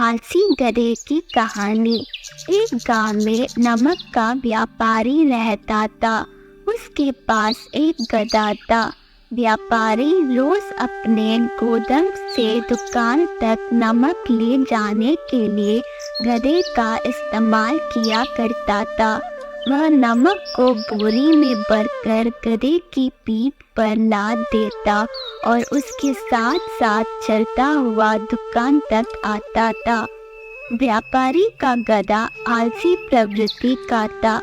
आलसी गधे की कहानी। एक गांव में नमक का व्यापारी रहता था। उसके पास एक गधा था। व्यापारी रोज अपने गोदाम से दुकान तक नमक ले जाने के लिए गधे का इस्तेमाल किया करता था। वह नमक को बोरी में भरकर गधे की पीठ पर लाद देता और उसके साथ साथ चलता हुआ दुकान तक आता था। व्यापारी का गधा आलसी प्रवृत्ति का था।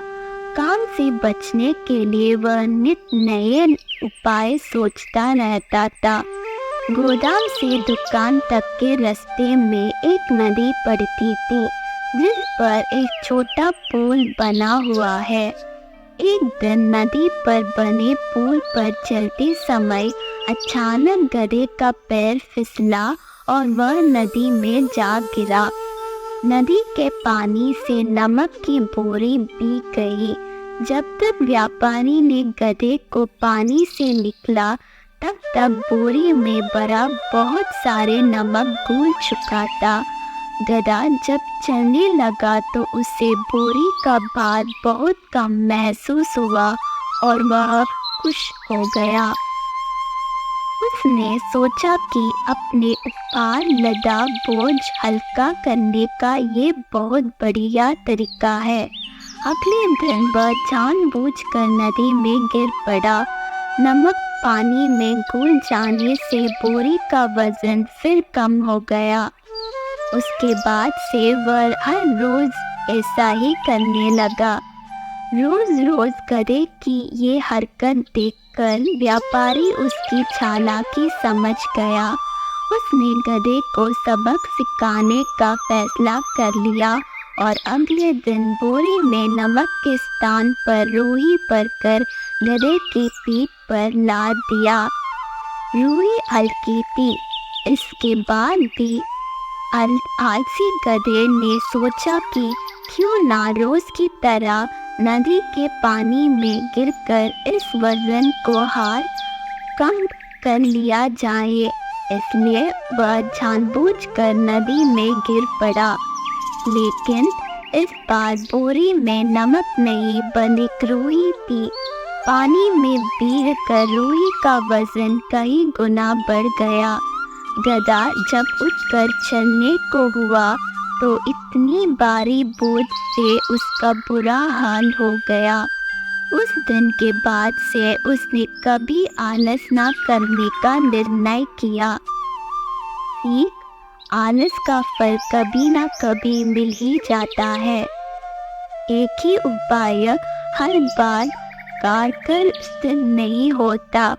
काम से बचने के लिए वह नित नए उपाय सोचता रहता था। गोदाम से दुकान तक के रास्ते में एक नदी पड़ती थी, जिस पर एक छोटा पुल बना हुआ है। एक दिन नदी पर बने पुल पर चलते समय अचानक गधे का पैर फिसला और वह नदी में जा गिरा। नदी के पानी से नमक की बोरी भीग गई। जब तक व्यापारी ने गधे को पानी से निकला, तब तक बोरी में भरा बहुत सारे नमक घुल चुका था। गधा जब चलने लगा तो उसे बोरी का भार बहुत कम महसूस हुआ और वह खुश हो गया। उसने सोचा कि अपने ऊपर लदा बोझ हल्का करने का ये बहुत बढ़िया तरीका है। अगले दिन वह जानबूझकर नदी में गिर पड़ा। नमक पानी में घुल जाने से बोरी का वजन फिर कम हो गया। उसके बाद से वह हर रोज ऐसा ही करने लगा। रोज रोज गधे की ये हरकत देखकर व्यापारी उसकी चालाकी समझ गया। उसने गधे को सबक सिखाने का फैसला कर लिया और अगले दिन बोरी में नमक के स्थान पर रूई भरकर गधे की पीठ पर लाद दिया। रूई हल्की थी। इसके बाद भी आलसी गधे ने सोचा कि क्यों ना रोज की तरह नदी के पानी में गिरकर इस वजन को हार कम कर लिया जाए। इसलिए वह जानबूझकर नदी में गिर पड़ा। लेकिन इस बार बोरी में नमक नहीं बल्कि रूई थी। पानी में भीगकर रूई का वजन कई गुना बढ़ गया। गधा जब उठकर चलने को हुआ तो इतनी भारी बोझ से उसका बुरा हाल हो गया। उस दिन के बाद से उसने कभी आलस न करने का निर्णय किया। आलस का फल कभी न कभी मिल ही जाता है। एक ही उपाय हर बार कारगर सिद्ध नहीं होता।